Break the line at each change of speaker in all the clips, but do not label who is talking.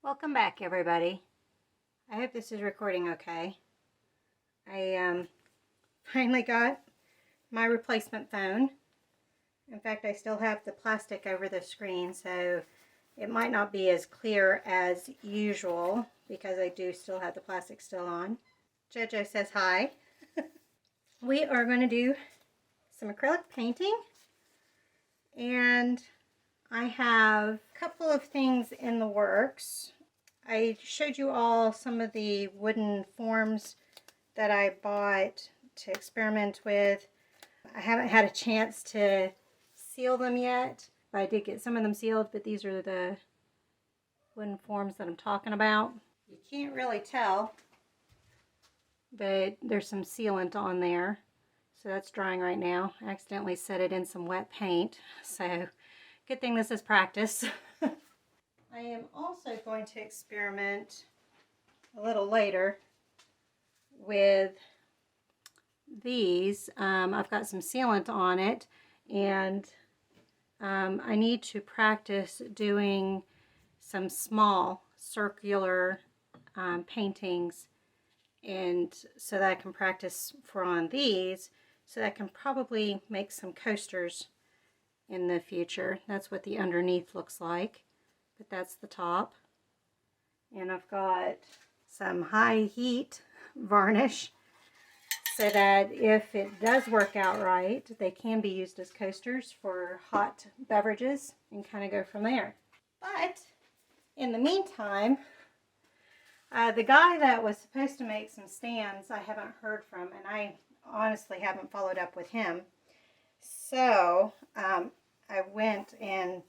Welcome back, everybody. I hope this is recording okay. I finally got my replacement phone. In fact, I still have the plastic over the screen, so it might not be as clear as usual because I do still have the plastic still on. Jojo says hi. We are going to do some acrylic painting, and I have a couple of things in the works. I showed you all some of the wooden forms that I bought to experiment with. I haven't had a chance to seal them yet, but I did get some of them sealed, but these are the wooden forms that I'm talking about. You can't really tell, but there's some sealant on there. So that's drying right now. I accidentally set it in some wet paint, so good thing this is practice. I am also going to experiment a little later with these. I've got some sealant on it, and I need to practice doing some small circular paintings, and so that I can practice for on these, so that I can probably make some coasters in the future. That's what the underneath looks like, but that's the top. And I've got some high heat varnish so that if it does work out right, they can be used as coasters for hot beverages and kind of go from there. But in the meantime, the guy that was supposed to make some stands, I haven't heard from, and I honestly haven't followed up with him. So I went and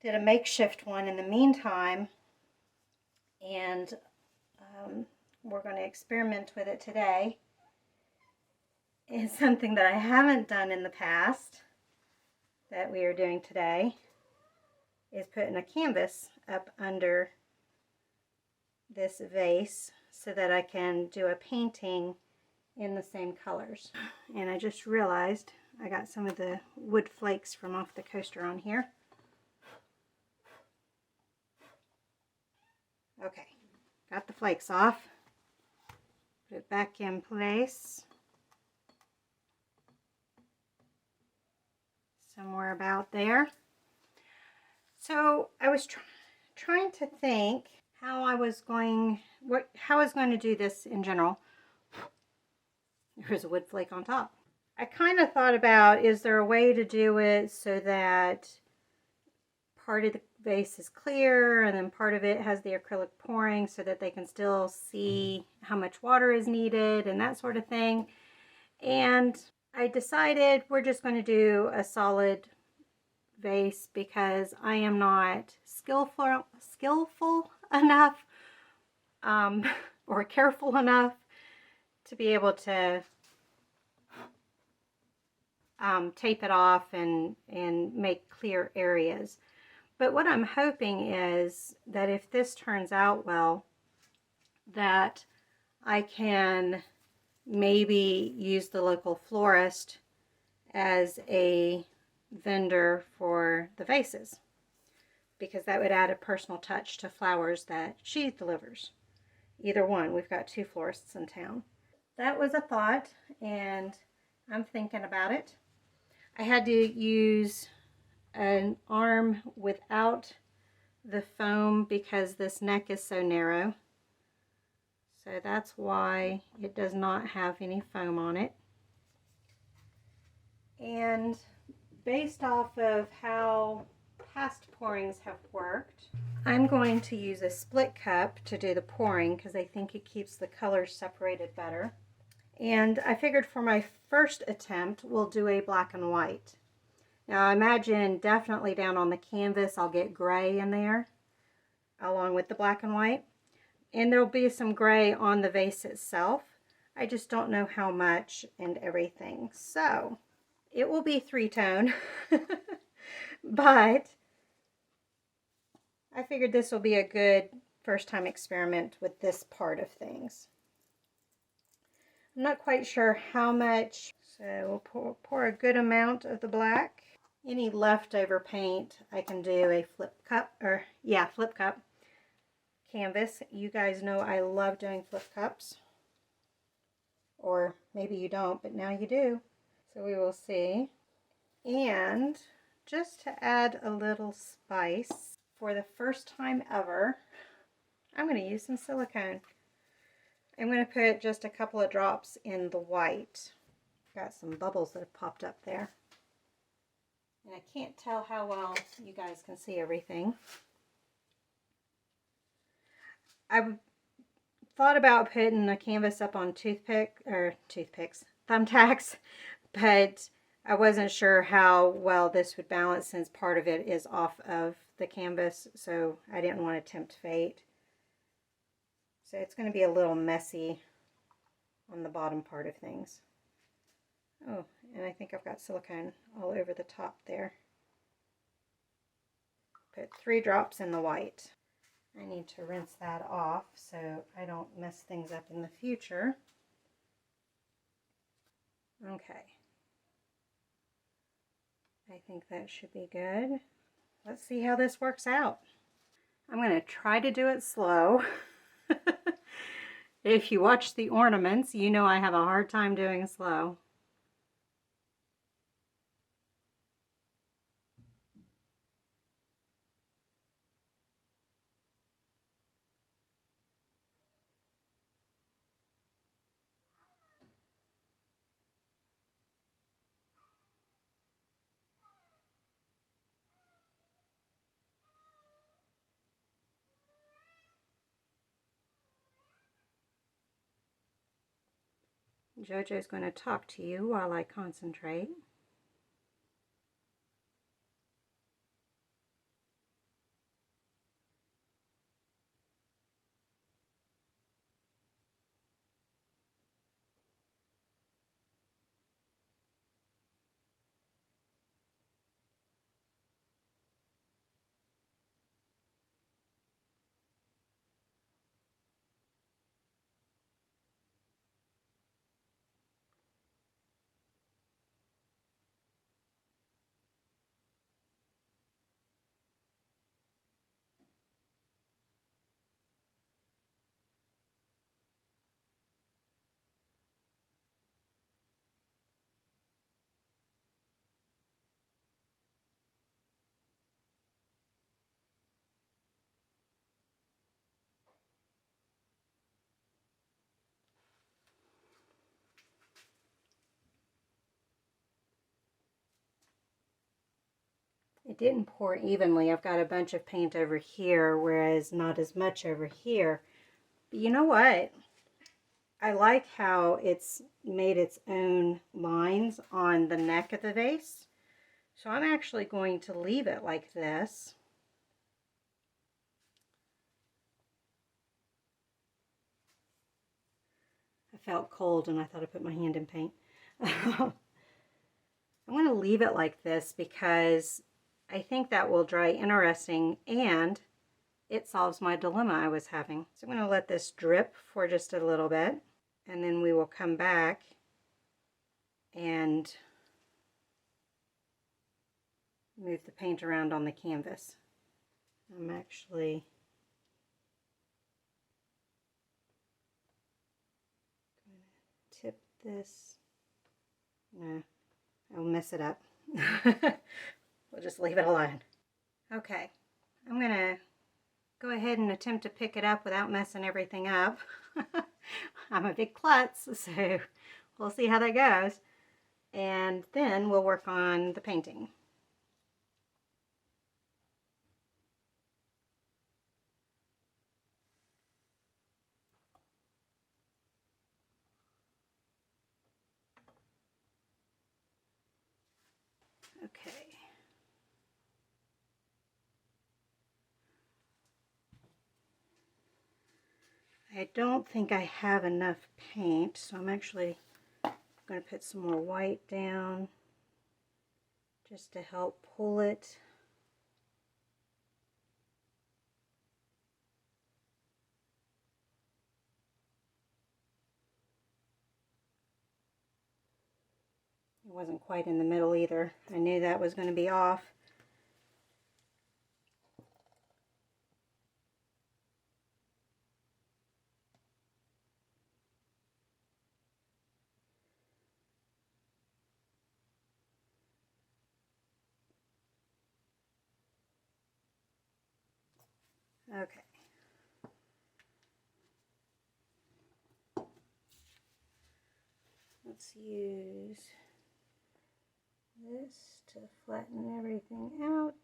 did a makeshift one in the meantime, and we're going to experiment with it today. It's something that I haven't done in the past that we are doing today, is putting a canvas up under this vase so that I can do a painting in the same colors. And I just realized I got some of the wood flakes from off the coaster on here. Okay, got the flakes off. Put it back in place. Somewhere about there. So I was trying to think how I was going to do this in general. There's a wood flake on top. I kind of thought about, is there a way to do it so that part of the vase is clear and then part of it has the acrylic pouring so that they can still see how much water is needed and that sort of thing. And I decided we're just going to do a solid vase because I am not skillful enough or careful enough to be able to tape it off and make clear areas. But what I'm hoping is that if this turns out well, that I can maybe use the local florist as a vendor for the vases, because that would add a personal touch to flowers that she delivers. Either one. We've got two florists in town. That was a thought, and I'm thinking about it. I had to use an arm without the foam because this neck is so narrow. So that's why it does not have any foam on it. And based off of how past pourings have worked, I'm going to use a split cup to do the pouring because I think it keeps the colors separated better. And I figured for my first attempt, we'll do a black and white. Now I imagine definitely down on the canvas I'll get gray in there along with the black and white. And there'll be some gray on the vase itself. I just don't know how much and everything. So it will be three-tone, but I figured this will be a good first-time experiment with this part of things. I'm not quite sure how much, so we'll pour a good amount of the black. Any leftover paint, I can do a flip cup. canvas. You guys know I love doing flip cups. Or maybe you don't, but now you do. So we will see. And just to add a little spice, for the first time ever, I'm going to use some silicone. I'm going to put just a couple of drops in the white. Got some bubbles that have popped up there. And I can't tell how well you guys can see everything. I've thought about putting a canvas up on thumbtacks, but I wasn't sure how well this would balance since part of it is off of the canvas, so I didn't want to tempt fate. So it's going to be a little messy on the bottom part of things. Oh, and I think I've got silicone all over the top there. Put 3 drops in the white. I need to rinse that off so I don't mess things up in the future. Okay. I think that should be good. Let's see how this works out. I'm going to try to do it slow. If you watch the ornaments, you know I have a hard time doing slow. JoJo's going to talk to you while I concentrate. It didn't pour evenly. I've got a bunch of paint over here, whereas not as much over here. But you know what? I like how it's made its own lines on the neck of the vase. So I'm actually going to leave it like this. I felt cold and I thought I put my hand in paint. I'm going to leave it like this because I think that will dry interesting and it solves my dilemma I was having. So I'm going to let this drip for just a little bit and then we will come back and move the paint around on the canvas. I'm actually going to tip this. No, I'll mess it up. We'll just leave it alone. Okay, I'm going to go ahead and attempt to pick it up without messing everything up. I'm a big klutz, so we'll see how that goes. And then we'll work on the painting. Okay. I don't think I have enough paint, so I'm actually going to put some more white down just to help pull it. It wasn't quite in the middle either. I knew that was going to be off. Okay. Let's use this to flatten everything out.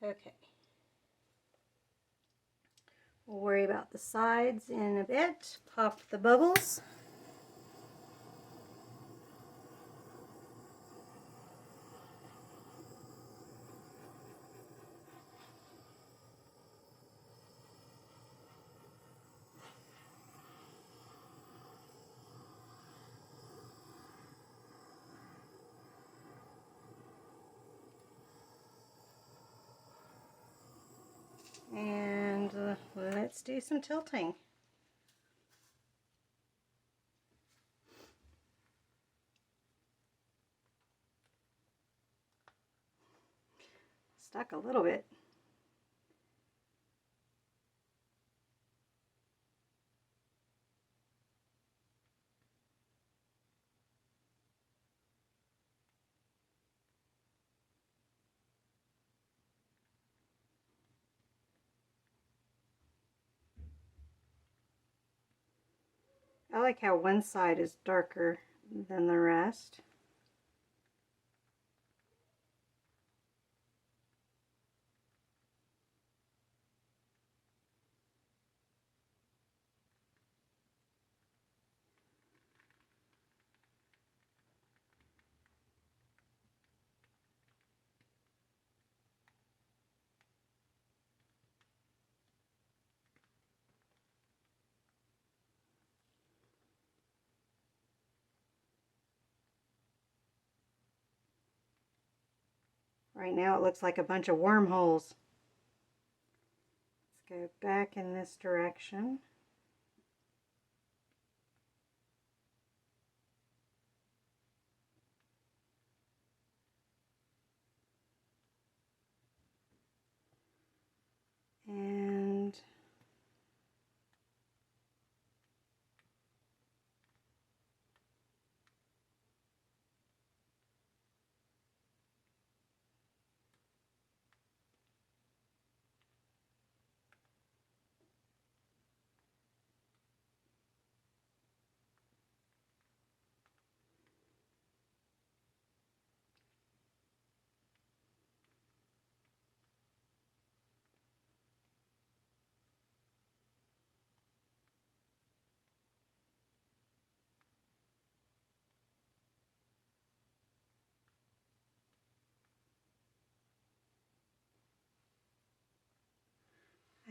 Okay. We'll worry about the sides in a bit. Pop the bubbles. And let's do some tilting. Stuck a little bit. I like how one side is darker than the rest. Right now it looks like a bunch of wormholes. Let's go back in this direction. And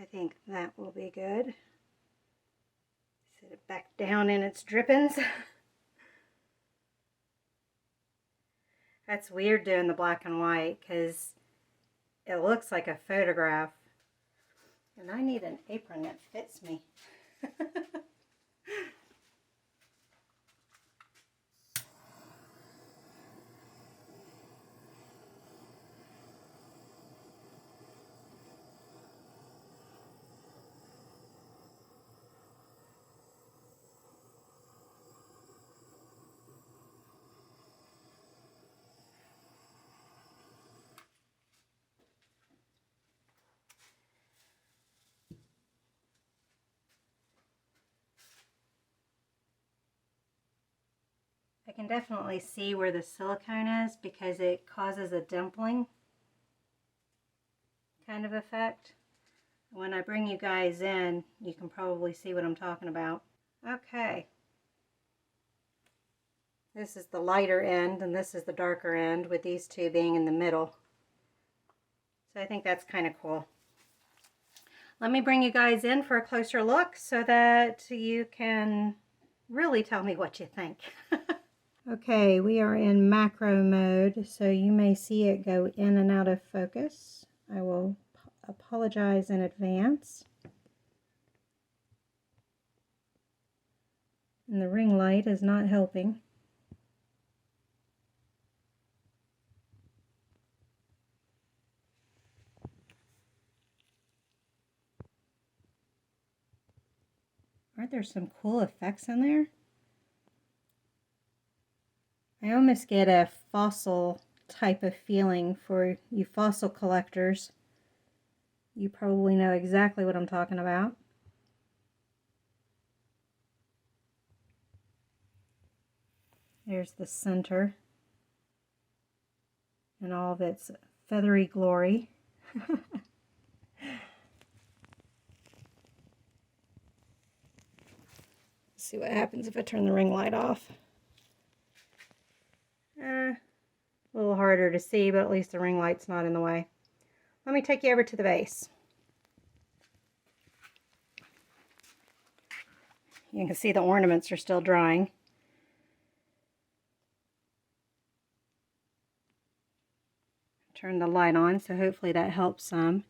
I think that will be good. Set it back down in its drippings. That's weird doing the black and white because it looks like a photograph, And I need an apron that fits me. I can definitely see where the silicone is because it causes a dimpling kind of effect. When I bring you guys in, you can probably see what I'm talking about. Okay. This is the lighter end and this is the darker end, with these two being in the middle. So I think that's kind of cool. Let me bring you guys in for a closer look so that you can really tell me what you think. Okay, we are in macro mode, so you may see it go in and out of focus. I will apologize in advance. And the ring light is not helping. Aren't there some cool effects in there? I almost get a fossil type of feeling for you fossil collectors. You probably know exactly what I'm talking about. There's the center in all of its feathery glory. See what happens if I turn the ring light off. A little harder to see, but at least the ring light's not in the way. Let me take you over to the vase. You can see the ornaments are still drying. Turn the light on, so hopefully that helps some.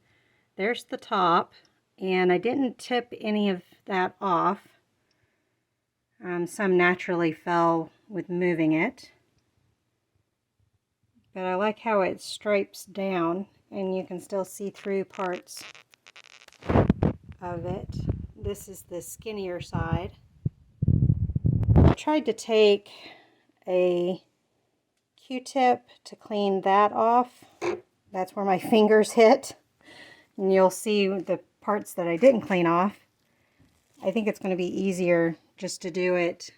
There's the top, and I didn't tip any of that off. Some naturally fell with moving it. But I like how it stripes down, and you can still see through parts of it. This is the skinnier side. I tried to take a Q-tip to clean that off. That's where my fingers hit. And you'll see the parts that I didn't clean off. I think it's going to be easier just to do it.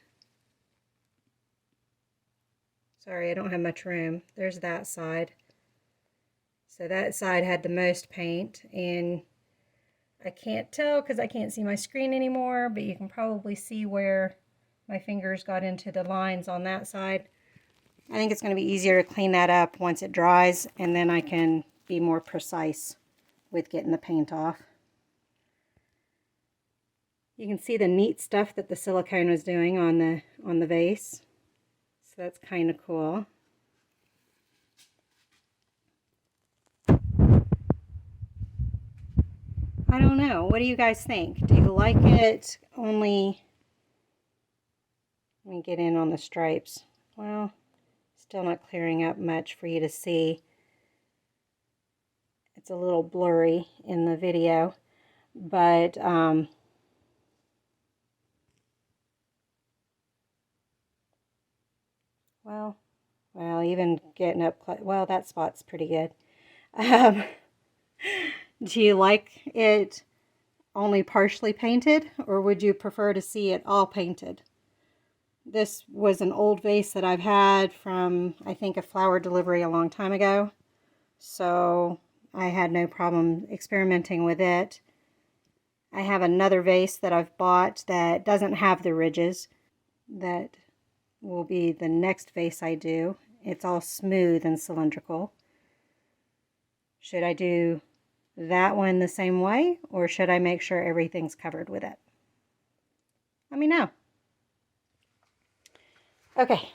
Sorry, I don't have much room. There's that side. So that side had the most paint, and I can't tell because I can't see my screen anymore, but you can probably see where my fingers got into the lines on that side. I think it's going to be easier to clean that up once it dries, and then I can be more precise with getting the paint off. You can see the neat stuff that the silicone was doing on the vase. So that's kind of cool. I don't know. What do you guys think? Do you like it only... Let me get in on the stripes. Well, still not clearing up much for you to see. It's a little blurry in the video, but well, even getting up, well, that spot's pretty good. Do you like it only partially painted, or would you prefer to see it all painted? This was an old vase that I've had from, I think, a flower delivery a long time ago. So I had no problem experimenting with it. I have another vase that I've bought that doesn't have the ridges. That will be the next vase I do. It's all smooth and cylindrical. Should I do that one the same way, or should I make sure everything's covered with it? Let me know. Okay,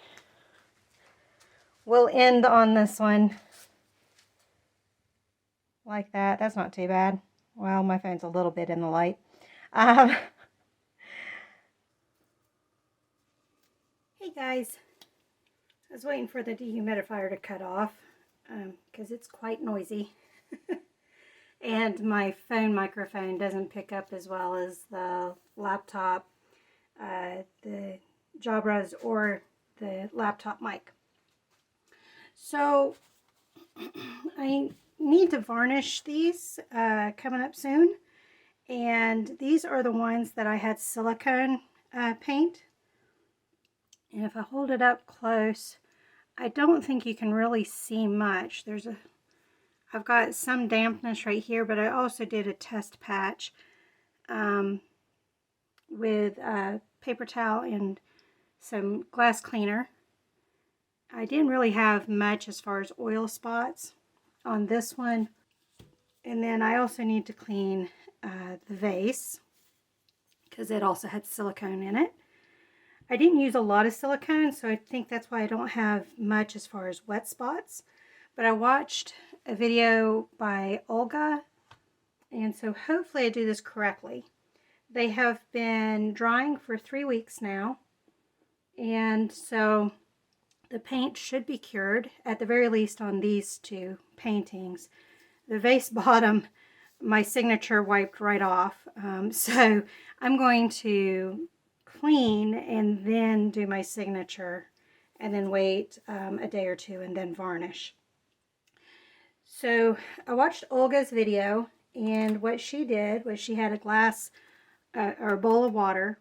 we'll end on this one like that. That's not too bad. Well, my phone's a little bit in the light. Um, hey guys, I was waiting for the dehumidifier to cut off because it's quite noisy. And my phone microphone doesn't pick up as well as the laptop, the Jabras, or the laptop mic. So I need to varnish these coming up soon. And these are the ones that I had silicone paint. And if I hold it up close, I don't think you can really see much. I've got some dampness right here, but I also did a test patch with a paper towel and some glass cleaner. I didn't really have much as far as oil spots on this one. And then I also need to clean the vase because it also had silicone in it. I didn't use a lot of silicone, so I think that's why I don't have much as far as wet spots. But I watched a video by Olga, and so hopefully I do this correctly. They have been drying for 3 weeks now, and so the paint should be cured, at the very least on these two paintings. The vase bottom, my signature wiped right off, so I'm going to clean and then do my signature and then wait a day or two and then varnish. So I watched Olga's video, and what she did was she had a glass or a bowl of water,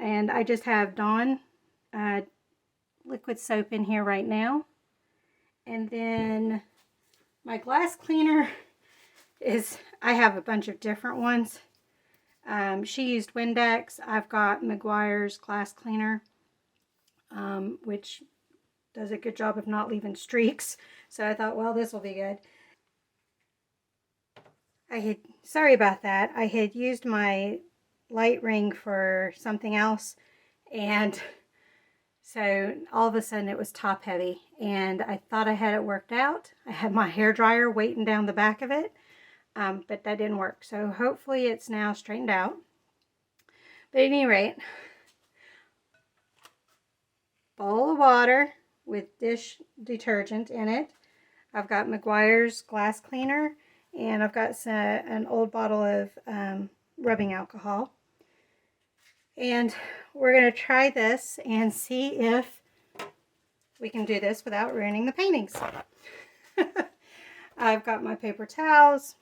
and I just have Dawn liquid soap in here right now. And then my glass cleaner is, I have a bunch of different ones. She used Windex. I've got Meguiar's glass cleaner, which does a good job of not leaving streaks. So I thought, well, this will be good. Sorry about that. I had used my light ring for something else, and so all of a sudden it was top heavy, and I thought I had it worked out. I had my hair dryer weighting down the back of it, but that didn't work. So hopefully it's now straightened out. But at any rate, bowl of water with dish detergent in it. I've got Meguiar's glass cleaner, and I've got an old bottle of rubbing alcohol. And we're going to try this and see if we can do this without ruining the paintings. I've got my paper towels.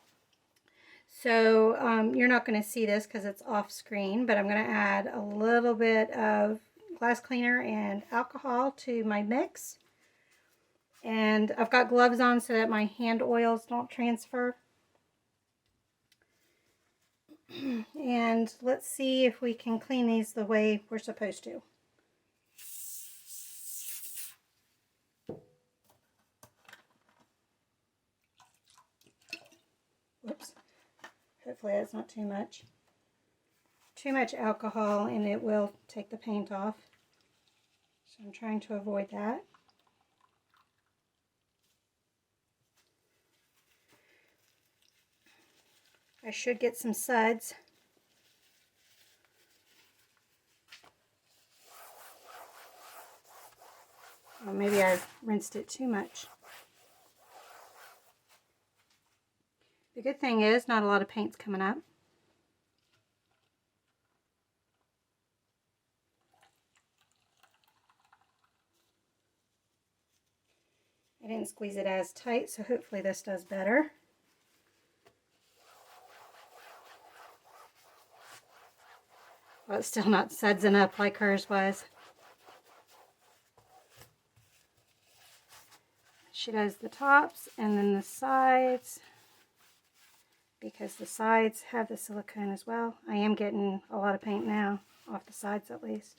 So you're not going to see this because it's off screen, but I'm going to add a little bit of glass cleaner and alcohol to my mix. And I've got gloves on so that my hand oils don't transfer. And let's see if we can clean these the way we're supposed to. Whoops. Hopefully that's not too much. Too much alcohol and it will take the paint off. So I'm trying to avoid that. I should get some suds. Or maybe I've rinsed it too much. The good thing is not a lot of paint's coming up. I didn't squeeze it as tight, so hopefully this does better. Well, it's still not sudsing up like hers was. She does the tops and then the sides, because the sides have the silicone as well. I am getting a lot of paint now, off the sides at least.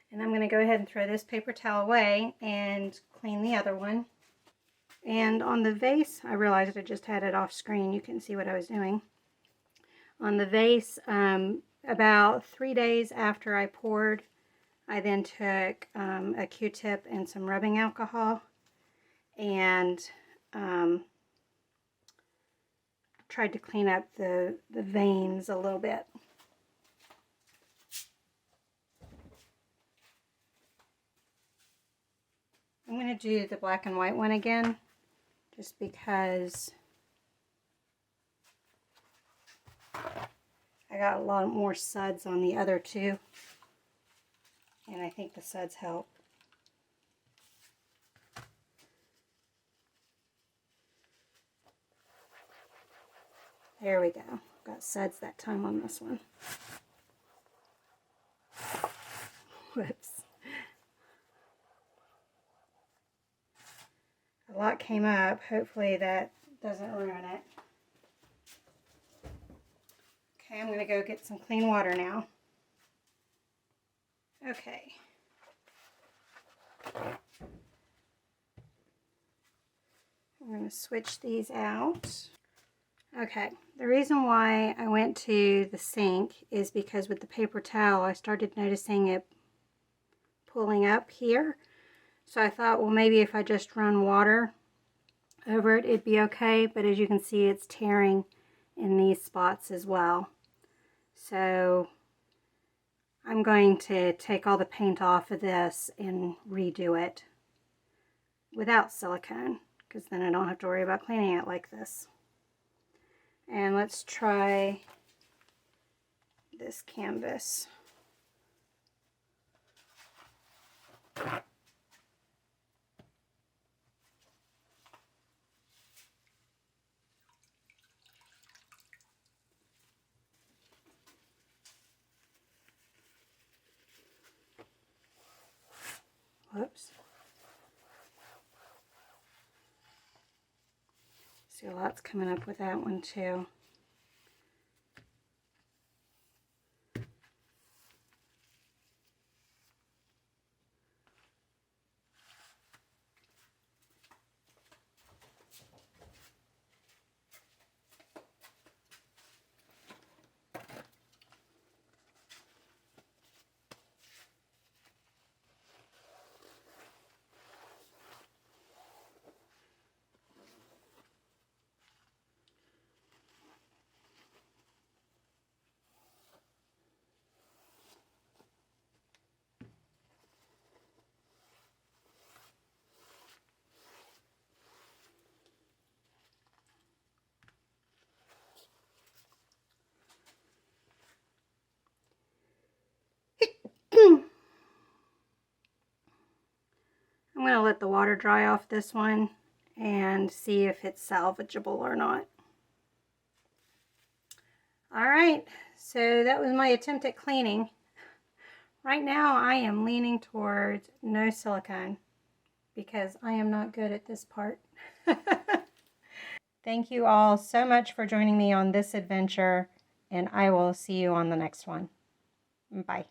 And I'm going to go ahead and throw this paper towel away and clean the other one. And on the vase, I realized I just had it off screen. You couldn't see what I was doing. On the vase, About 3 days after I poured, I then took a Q-tip and some rubbing alcohol and tried to clean up the veins a little bit. I'm going to do the black and white one again, just because I got a lot more suds on the other two, and I think the suds help. There we go. Got suds that time on this one. Whoops. A lot came up. Hopefully that doesn't ruin it. Okay, I'm going to go get some clean water now. Okay. I'm going to switch these out. Okay, the reason why I went to the sink is because with the paper towel I started noticing it pulling up here. So I thought, well, maybe if I just run water over it, it'd be okay. But as you can see, it's tearing in these spots as well. So I'm going to take all the paint off of this and redo it without silicone, because then I don't have to worry about cleaning it like this. And let's try this canvas. Whoops. See, a lot's coming up with that one too. I'm going to let the water dry off this one and see if it's salvageable or not. Alright, so that was my attempt at cleaning. Right now I am leaning towards no silicone because I am not good at this part. Thank you all so much for joining me on this adventure, and I will see you on the next one. Bye.